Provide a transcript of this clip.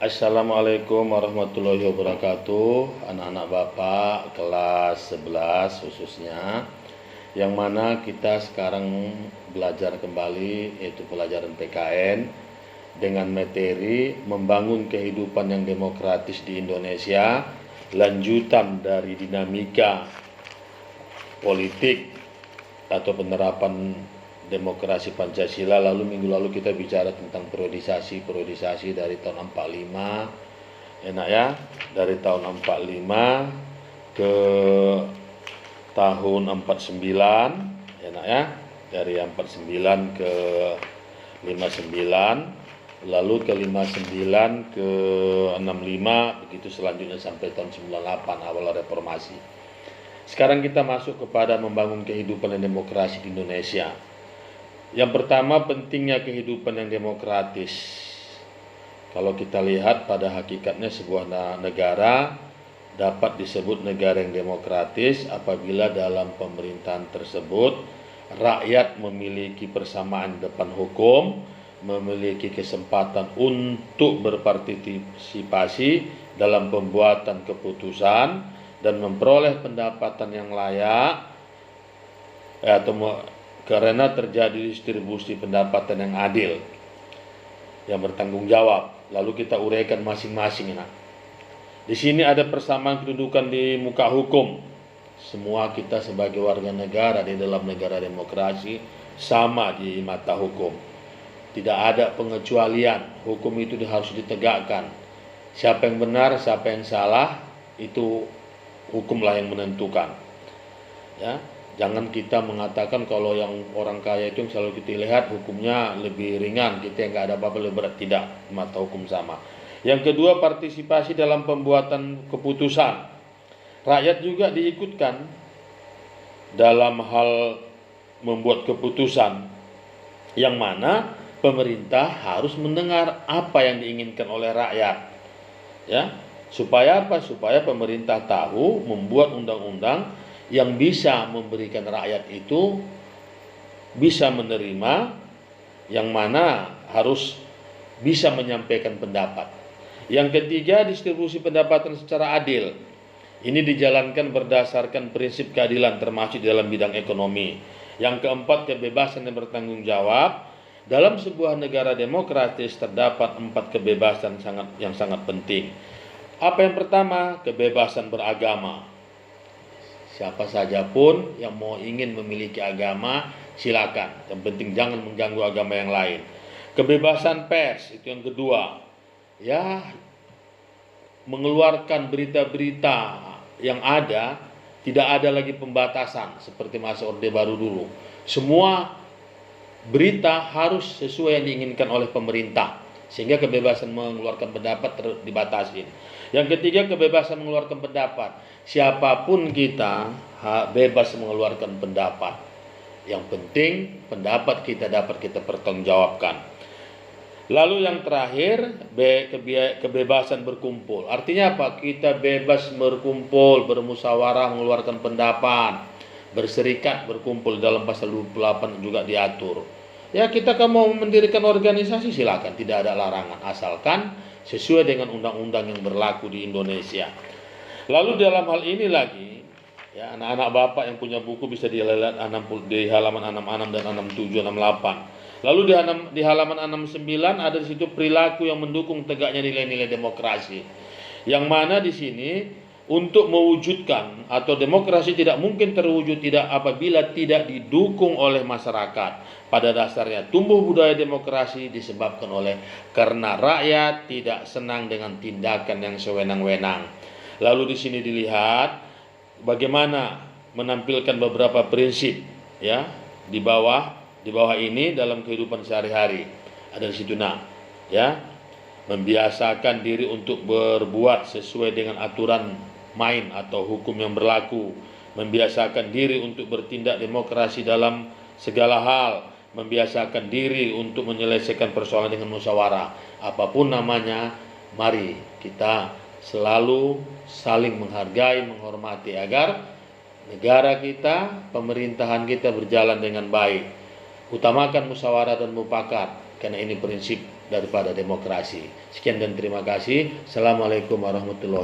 Assalamualaikum warahmatullahi wabarakatuh. Anak-anak Bapak kelas 11 khususnya, yang mana kita sekarang belajar kembali, yaitu pelajaran PKN dengan materi membangun kehidupan yang demokratis di Indonesia, lanjutan dari dinamika politik atau penerapan demokrasi Pancasila. Lalu minggu lalu kita bicara tentang periodisasi dari tahun 45, enak ya, dari tahun 45 ke tahun 49, enak ya, dari 49 ke 59, lalu ke 59 ke 65, begitu selanjutnya sampai tahun 98 awal reformasi. Sekarang kita masuk kepada membangun kehidupan yang demokrasi di Indonesia. Yang pertama, pentingnya kehidupan yang demokratis. Kalau kita lihat pada hakikatnya sebuah negara dapat disebut negara yang demokratis apabila dalam pemerintahan tersebut rakyat memiliki persamaan depan hukum, memiliki kesempatan untuk berpartisipasi dalam pembuatan keputusan dan memperoleh pendapatan yang layak, karena terjadi distribusi pendapatan yang adil, yang bertanggung jawab. Lalu kita uraikan masing-masing. Di sini ada persamaan kedudukan di muka hukum. Semua kita sebagai warga negara di dalam negara demokrasi sama di mata hukum. Tidak ada pengecualian. Hukum itu harus ditegakkan. Siapa yang benar, siapa yang salah, itu hukumlah yang menentukan. Ya. Jangan kita mengatakan kalau yang orang kaya itu yang selalu kita lihat hukumnya lebih ringan, kita yang nggak ada apa-apa lebih berat. Tidak, mata hukum sama. Yang kedua, partisipasi dalam pembuatan keputusan. Rakyat juga diikutkan dalam hal membuat keputusan, yang mana pemerintah harus mendengar apa yang diinginkan oleh rakyat. Ya, supaya apa? Supaya pemerintah tahu membuat undang-undang yang bisa memberikan rakyat itu bisa menerima, yang mana harus bisa menyampaikan pendapat. Yang ketiga, distribusi pendapatan secara adil. Ini dijalankan berdasarkan prinsip keadilan termasuk dalam bidang ekonomi. Yang keempat, kebebasan yang bertanggung jawab. Dalam sebuah negara demokratis terdapat 4 kebebasan yang sangat penting. Apa yang pertama? Kebebasan beragama. Siapa saja pun yang ingin memiliki agama, silakan. Yang penting jangan mengganggu agama yang lain. Kebebasan pers, itu yang kedua. Ya, mengeluarkan berita-berita yang ada, tidak ada lagi pembatasan seperti masa Orde Baru dulu. Semua berita harus sesuai yang diinginkan oleh pemerintah, sehingga kebebasan mengeluarkan pendapat dibatasi. Yang ketiga, kebebasan mengeluarkan pendapat. Siapapun kita bebas mengeluarkan pendapat. Yang penting pendapat kita dapat kita pertanggungjawabkan. Lalu yang terakhir, kebebasan berkumpul. Artinya apa? Kita bebas berkumpul, bermusyawarah, mengeluarkan pendapat, berserikat, berkumpul. Dalam pasal 28 juga diatur. Ya, kita kan mau mendirikan organisasi silakan, tidak ada larangan, asalkan sesuai dengan undang-undang yang berlaku di Indonesia. Lalu dalam hal ini lagi, ya, anak-anak Bapak yang punya buku bisa dilihat di halaman 66 dan 67, 68. Lalu di halaman 69 ada di situ perilaku yang mendukung tegaknya nilai-nilai demokrasi. Yang mana di sini untuk mewujudkan atau demokrasi tidak mungkin terwujud apabila tidak didukung oleh masyarakat. Pada dasarnya tumbuh budaya demokrasi disebabkan karena rakyat tidak senang dengan tindakan yang sewenang-wenang. Lalu di sini dilihat bagaimana menampilkan beberapa prinsip, ya, di bawah ini dalam kehidupan sehari-hari. Ada di situ ya. Membiasakan diri untuk berbuat sesuai dengan aturan main atau hukum yang berlaku, membiasakan diri untuk bertindak demokrasi dalam segala hal, membiasakan diri untuk menyelesaikan persoalan dengan musyawarah. Apapun namanya, mari kita selalu saling menghargai, menghormati agar negara kita, pemerintahan kita berjalan dengan baik. Utamakan musyawarah dan mufakat, karena ini prinsip daripada demokrasi. Sekian dan terima kasih. Assalamualaikum warahmatullahi wabarakatuh.